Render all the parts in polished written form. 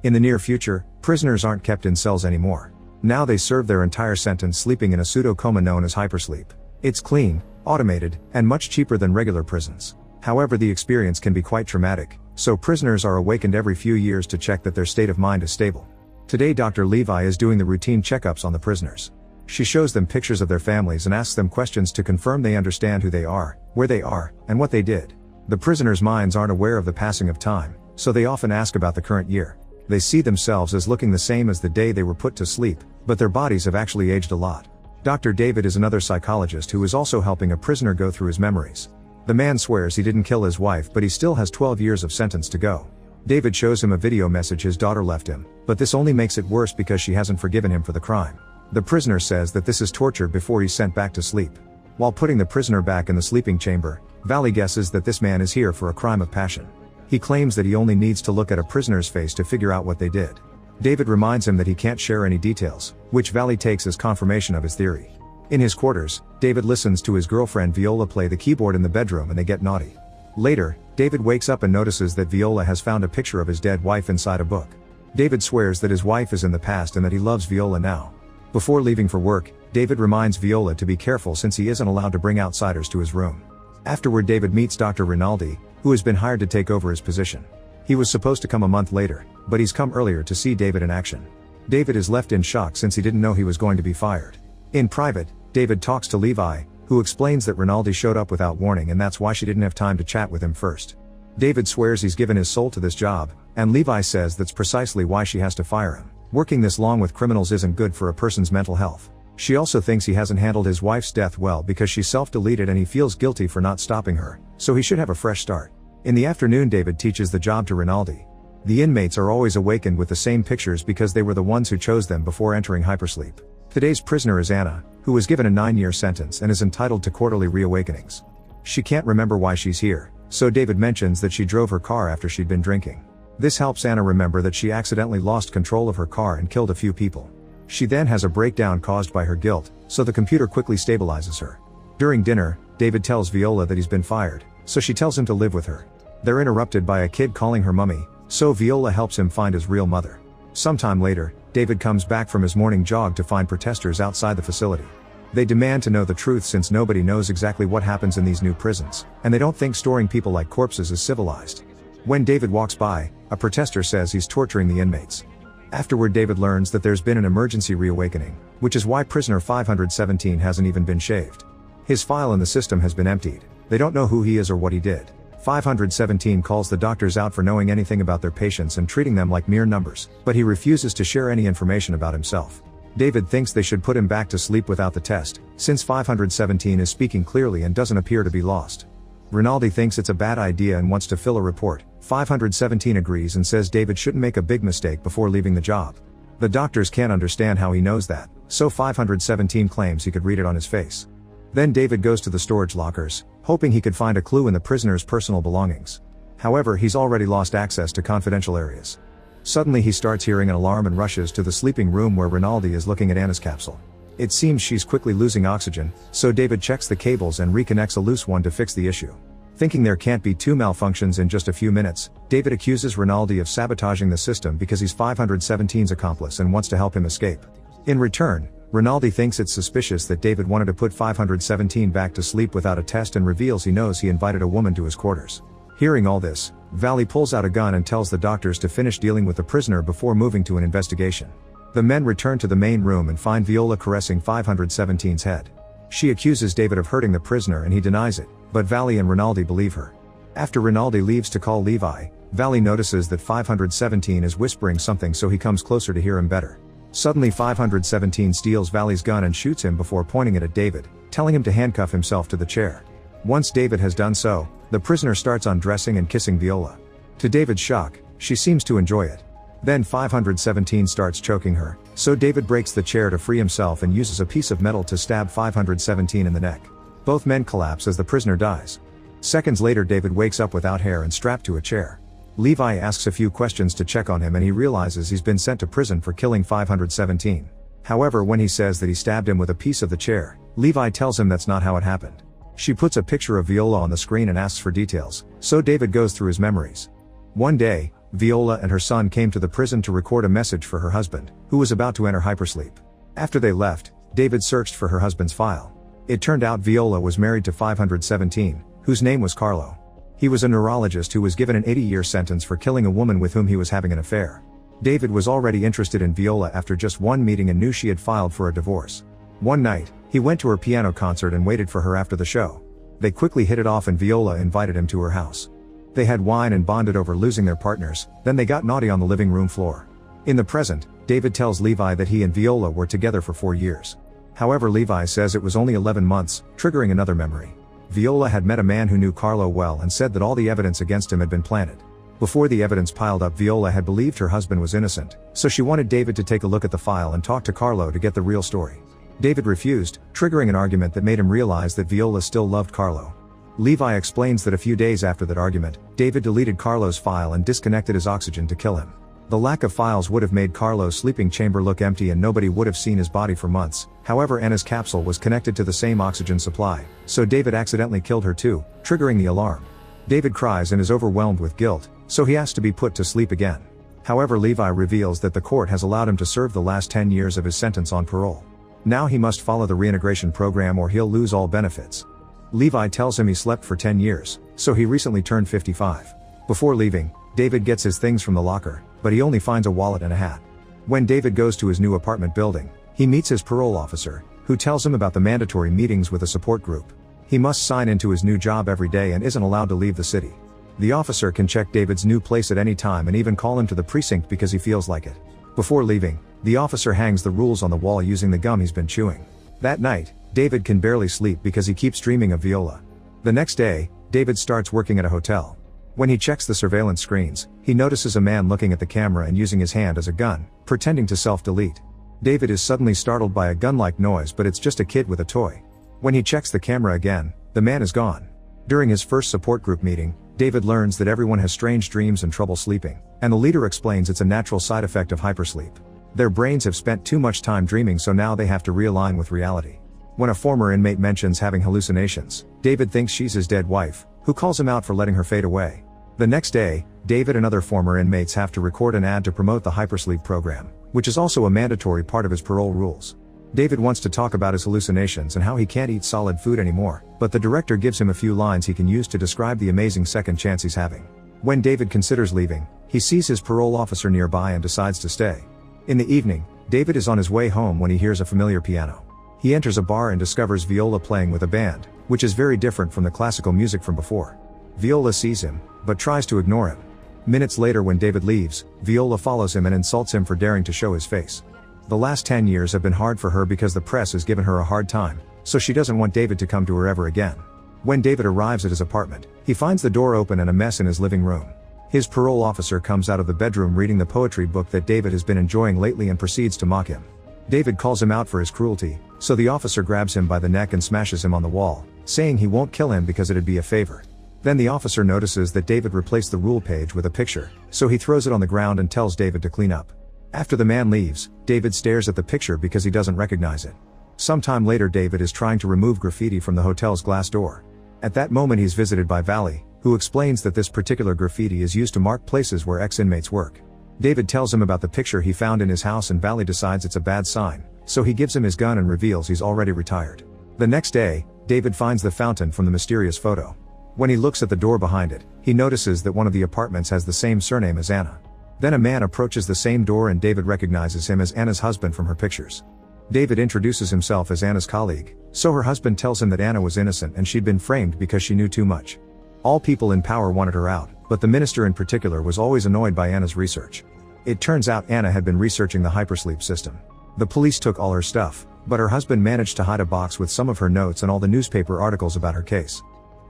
In the near future, prisoners aren't kept in cells anymore. Now they serve their entire sentence sleeping in a pseudo-coma known as hypersleep. It's clean, automated, and much cheaper than regular prisons. However, the experience can be quite traumatic, so prisoners are awakened every few years to check that their state of mind is stable. Today Dr. Levi is doing the routine checkups on the prisoners. She shows them pictures of their families and asks them questions to confirm they understand who they are, where they are, and what they did. The prisoners' minds aren't aware of the passing of time, so they often ask about the current year. They see themselves as looking the same as the day they were put to sleep, but their bodies have actually aged a lot. Dr. David is another psychologist who is also helping a prisoner go through his memories. The man swears he didn't kill his wife, but he still has 12 years of sentence to go. David shows him a video message his daughter left him, but this only makes it worse because she hasn't forgiven him for the crime. The prisoner says that this is torture before he's sent back to sleep. While putting the prisoner back in the sleeping chamber, Valley guesses that this man is here for a crime of passion. He claims that he only needs to look at a prisoner's face to figure out what they did. David reminds him that he can't share any details, which Valley takes as confirmation of his theory. In his quarters, David listens to his girlfriend Viola play the keyboard in the bedroom and they get naughty. Later, David wakes up and notices that Viola has found a picture of his dead wife inside a book. David swears that his wife is in the past and that he loves Viola now. Before leaving for work, David reminds Viola to be careful since he isn't allowed to bring outsiders to his room. Afterward, David meets Dr. Rinaldi, who has been hired to take over his position. He was supposed to come a month later, but he's come earlier to see David in action. David is left in shock since he didn't know he was going to be fired. In private, David talks to Levi, who explains that Rinaldi showed up without warning and that's why she didn't have time to chat with him first. David swears he's given his soul to this job, and Levi says that's precisely why she has to fire him. Working this long with criminals isn't good for a person's mental health. She also thinks he hasn't handled his wife's death well because she self-deleted and he feels guilty for not stopping her, so he should have a fresh start. In the afternoon, David teaches the job to Rinaldi. The inmates are always awakened with the same pictures because they were the ones who chose them before entering hypersleep. Today's prisoner is Anna, who was given a 9-year sentence and is entitled to quarterly reawakenings. She can't remember why she's here, so David mentions that she drove her car after she'd been drinking. This helps Anna remember that she accidentally lost control of her car and killed a few people. She then has a breakdown caused by her guilt, so the computer quickly stabilizes her. During dinner, David tells Viola that he's been fired, so she tells him to live with her. They're interrupted by a kid calling her mummy, so Viola helps him find his real mother. Sometime later, David comes back from his morning jog to find protesters outside the facility. They demand to know the truth since nobody knows exactly what happens in these new prisons, and they don't think storing people like corpses is civilized. When David walks by, a protester says he's torturing the inmates. Afterward, David learns that there's been an emergency reawakening, which is why prisoner 517 hasn't even been shaved. His file in the system has been emptied. They don't know who he is or what he did. 517 calls the doctors out for knowing anything about their patients and treating them like mere numbers, but he refuses to share any information about himself. David thinks they should put him back to sleep without the test, since 517 is speaking clearly and doesn't appear to be lost. Rinaldi thinks it's a bad idea and wants to fill a report. 517 agrees and says David shouldn't make a big mistake before leaving the job. The doctors can't understand how he knows that, so 517 claims he could read it on his face. Then David goes to the storage lockers, hoping he could find a clue in the prisoner's personal belongings. However, he's already lost access to confidential areas. Suddenly he starts hearing an alarm and rushes to the sleeping room where Rinaldi is looking at Anna's capsule. It seems she's quickly losing oxygen, so David checks the cables and reconnects a loose one to fix the issue. Thinking there can't be two malfunctions in just a few minutes, David accuses Rinaldi of sabotaging the system because he's 517's accomplice and wants to help him escape. In return, Rinaldi thinks it's suspicious that David wanted to put 517 back to sleep without a test and reveals he knows he invited a woman to his quarters. Hearing all this, Valley pulls out a gun and tells the doctors to finish dealing with the prisoner before moving to an investigation. The men return to the main room and find Viola caressing 517's head. She accuses David of hurting the prisoner and he denies it, but Valley and Rinaldi believe her. After Rinaldi leaves to call Levi, Valley notices that 517 is whispering something, so he comes closer to hear him better. Suddenly 517 steals Valley's gun and shoots him before pointing it at David, telling him to handcuff himself to the chair. Once David has done so, the prisoner starts undressing and kissing Viola. To David's shock, she seems to enjoy it. Then 517 starts choking her, so David breaks the chair to free himself and uses a piece of metal to stab 517 in the neck. Both men collapse as the prisoner dies. Seconds later, David wakes up without hair and strapped to a chair. Levi asks a few questions to check on him and he realizes he's been sent to prison for killing 517. However, when he says that he stabbed him with a piece of the chair, Levi tells him that's not how it happened. She puts a picture of Viola on the screen and asks for details, so David goes through his memories. One day, Viola and her son came to the prison to record a message for her husband, who was about to enter hypersleep. After they left, David searched for her husband's file. It turned out Viola was married to 517, whose name was Carlo. He was a neurologist who was given an 80-year sentence for killing a woman with whom he was having an affair. David was already interested in Viola after just one meeting and knew she had filed for a divorce. One night, he went to her piano concert and waited for her after the show. They quickly hit it off and Viola invited him to her house. They had wine and bonded over losing their partners, then they got naughty on the living room floor. In the present, David tells Levi that he and Viola were together for 4 years. However, Levi says it was only 11 months, triggering another memory. Viola had met a man who knew Carlo well and said that all the evidence against him had been planted. Before the evidence piled up, Viola had believed her husband was innocent, so she wanted David to take a look at the file and talk to Carlo to get the real story. David refused, triggering an argument that made him realize that Viola still loved Carlo. Levi explains that a few days after that argument, David deleted Carlo's file and disconnected his oxygen to kill him. The lack of files would have made Carlo's sleeping chamber look empty and nobody would have seen his body for months. However, Anna's capsule was connected to the same oxygen supply, so David accidentally killed her too, triggering the alarm. David cries and is overwhelmed with guilt, so he asks to be put to sleep again. However, Levi reveals that the court has allowed him to serve the last 10 years of his sentence on parole. Now he must follow the reintegration program or he'll lose all benefits. Levi tells him he slept for 10 years, so he recently turned 55. Before leaving, David gets his things from the locker, but he only finds a wallet and a hat. When David goes to his new apartment building, he meets his parole officer, who tells him about the mandatory meetings with a support group. He must sign into his new job every day and isn't allowed to leave the city. The officer can check David's new place at any time and even call him to the precinct because he feels like it. Before leaving, the officer hangs the rules on the wall using the gum he's been chewing. That night, David can barely sleep because he keeps dreaming of Viola. The next day, David starts working at a hotel. When he checks the surveillance screens, he notices a man looking at the camera and using his hand as a gun, pretending to self-delete. David is suddenly startled by a gun-like noise, but it's just a kid with a toy. When he checks the camera again, the man is gone. During his first support group meeting, David learns that everyone has strange dreams and trouble sleeping, and the leader explains it's a natural side effect of hypersleep. Their brains have spent too much time dreaming, so now they have to realign with reality. When a former inmate mentions having hallucinations, David thinks she's his dead wife, who calls him out for letting her fade away. The next day, David and other former inmates have to record an ad to promote the hypersleep program, which is also a mandatory part of his parole rules. David wants to talk about his hallucinations and how he can't eat solid food anymore, but the director gives him a few lines he can use to describe the amazing second chance he's having. When David considers leaving, he sees his parole officer nearby and decides to stay. In the evening, David is on his way home when he hears a familiar piano. He enters a bar and discovers Viola playing with a band, which is very different from the classical music from before. Viola sees him, but tries to ignore him. Minutes later, when David leaves, Viola follows him and insults him for daring to show his face. The last 10 years have been hard for her because the press has given her a hard time, so she doesn't want David to come to her ever again. When David arrives at his apartment, he finds the door open and a mess in his living room. His parole officer comes out of the bedroom reading the poetry book that David has been enjoying lately and proceeds to mock him. David calls him out for his cruelty, so the officer grabs him by the neck and smashes him on the wall, saying he won't kill him because it'd be a favor. Then the officer notices that David replaced the rule page with a picture, so he throws it on the ground and tells David to clean up. After the man leaves, David stares at the picture because he doesn't recognize it. Sometime later, David is trying to remove graffiti from the hotel's glass door. At that moment, he's visited by Valley, who explains that this particular graffiti is used to mark places where ex-inmates work. David tells him about the picture he found in his house and Valley decides it's a bad sign, so he gives him his gun and reveals he's already retired. The next day, David finds the fountain from the mysterious photo. When he looks at the door behind it, he notices that one of the apartments has the same surname as Anna. Then a man approaches the same door and David recognizes him as Anna's husband from her pictures. David introduces himself as Anna's colleague, so her husband tells him that Anna was innocent and she'd been framed because she knew too much. All people in power wanted her out, but the minister in particular was always annoyed by Anna's research. It turns out Anna had been researching the hypersleep system. The police took all her stuff, but her husband managed to hide a box with some of her notes and all the newspaper articles about her case.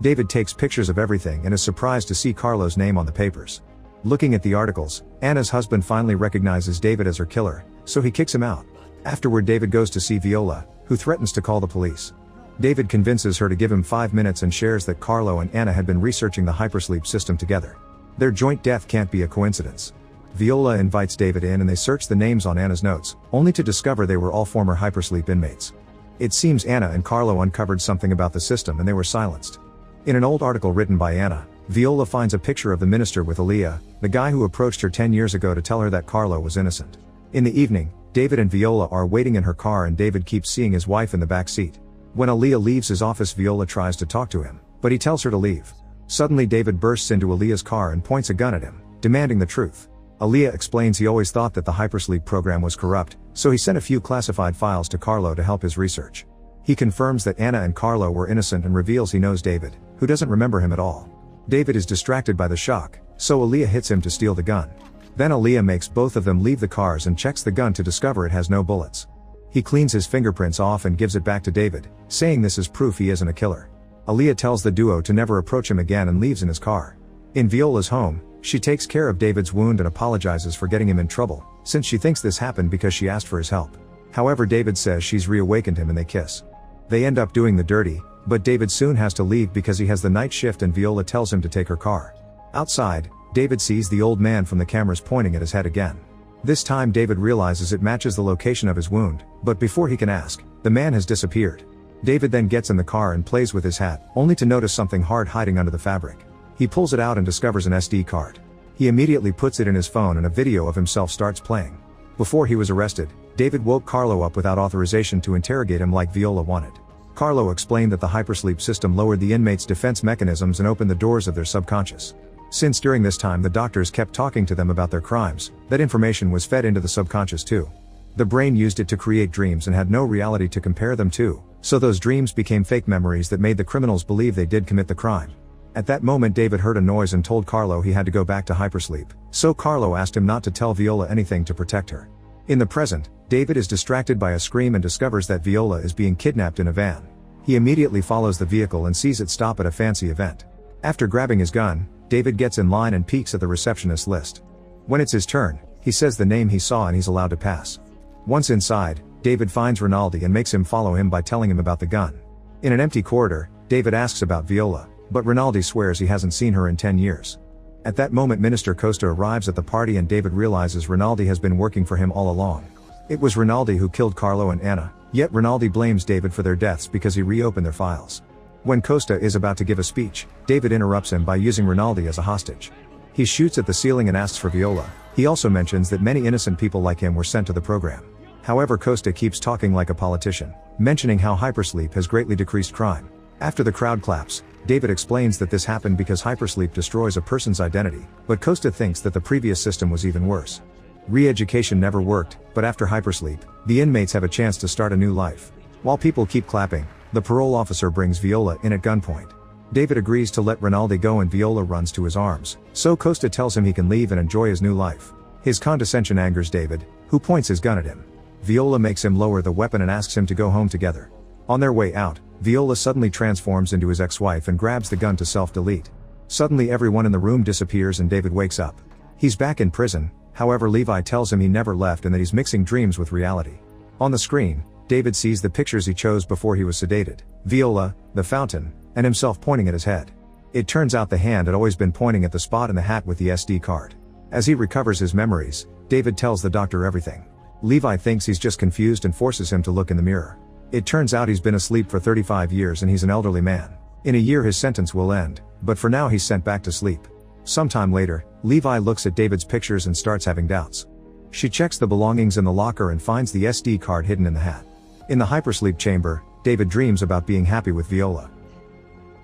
David takes pictures of everything and is surprised to see Carlo's name on the papers. Looking at the articles, Anna's husband finally recognizes David as her killer, so he kicks him out. Afterward, David goes to see Viola, who threatens to call the police. David convinces her to give him 5 minutes and shares that Carlo and Anna had been researching the hypersleep system together. Their joint death can't be a coincidence. Viola invites David in and they search the names on Anna's notes, only to discover they were all former hypersleep inmates. It seems Anna and Carlo uncovered something about the system and they were silenced. In an old article written by Anna, Viola finds a picture of the minister with Aaliyah, the guy who approached her 10 years ago to tell her that Carlo was innocent. In the evening, David and Viola are waiting in her car and David keeps seeing his wife in the back seat. When Aaliyah leaves his office, Viola tries to talk to him, but he tells her to leave. Suddenly David bursts into Aaliyah's car and points a gun at him, demanding the truth. Aaliyah explains he always thought that the hypersleep program was corrupt, so he sent a few classified files to Carlo to help his research. He confirms that Anna and Carlo were innocent and reveals he knows David, who doesn't remember him at all. David is distracted by the shock, so Aaliyah hits him to steal the gun. Then Aaliyah makes both of them leave the cars and checks the gun to discover it has no bullets. He cleans his fingerprints off and gives it back to David, saying this is proof he isn't a killer. Aaliyah tells the duo to never approach him again and leaves in his car. In Viola's home, she takes care of David's wound and apologizes for getting him in trouble, since she thinks this happened because she asked for his help. However, David says she's reawakened him and they kiss. They end up doing the dirty, but David soon has to leave because he has the night shift and Viola tells him to take her car. Outside, David sees the old man from the cameras pointing at his head again. This time David realizes it matches the location of his wound, but before he can ask, the man has disappeared. David then gets in the car and plays with his hat, only to notice something hard hiding under the fabric. He pulls it out and discovers an SD card. He immediately puts it in his phone and a video of himself starts playing. Before he was arrested, David woke Carlo up without authorization to interrogate him like Viola wanted. Carlo explained that the hypersleep system lowered the inmates' defense mechanisms and opened the doors of their subconscious. Since during this time the doctors kept talking to them about their crimes, that information was fed into the subconscious too. The brain used it to create dreams and had no reality to compare them to, so those dreams became fake memories that made the criminals believe they did commit the crime. At that moment David heard a noise and told Carlo he had to go back to hypersleep, so Carlo asked him not to tell Viola anything to protect her. In the present, David is distracted by a scream and discovers that Viola is being kidnapped in a van. He immediately follows the vehicle and sees it stop at a fancy event. After grabbing his gun, David gets in line and peeks at the receptionist list. When it's his turn, he says the name he saw and he's allowed to pass. Once inside, David finds Rinaldi and makes him follow him by telling him about the gun. In an empty corridor, David asks about Viola, but Rinaldi swears he hasn't seen her in 10 years. At that moment Minister Costa arrives at the party and David realizes Rinaldi has been working for him all along. It was Rinaldi who killed Carlo and Anna, yet Rinaldi blames David for their deaths because he reopened their files. When Costa is about to give a speech, David interrupts him by using Rinaldi as a hostage. He shoots at the ceiling and asks for Viola. He also mentions that many innocent people like him were sent to the program. However, Costa keeps talking like a politician, mentioning how hypersleep has greatly decreased crime. After the crowd claps, David explains that this happened because hypersleep destroys a person's identity, but Costa thinks that the previous system was even worse. Re-education never worked, but after hypersleep, the inmates have a chance to start a new life. While people keep clapping, the parole officer brings Viola in at gunpoint. David agrees to let Rinaldi go and Viola runs to his arms, so Costa tells him he can leave and enjoy his new life. His condescension angers David, who points his gun at him. Viola makes him lower the weapon and asks him to go home together. On their way out, Viola suddenly transforms into his ex-wife and grabs the gun to self-delete. Suddenly everyone in the room disappears and David wakes up. He's back in prison, however Levi tells him he never left and that he's mixing dreams with reality. On the screen, David sees the pictures he chose before he was sedated: Viola, the fountain, and himself pointing at his head. It turns out the hand had always been pointing at the spot in the hat with the SD card. As he recovers his memories, David tells the doctor everything. Levi thinks he's just confused and forces him to look in the mirror. It turns out he's been asleep for 35 years and he's an elderly man. In a year his sentence will end, but for now he's sent back to sleep. Sometime later, Levi looks at David's pictures and starts having doubts. She checks the belongings in the locker and finds the SD card hidden in the hat. In the hypersleep chamber, David dreams about being happy with Viola.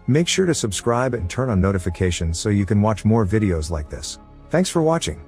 Make sure to subscribe and turn on notifications so you can watch more videos like this. Thanks for watching.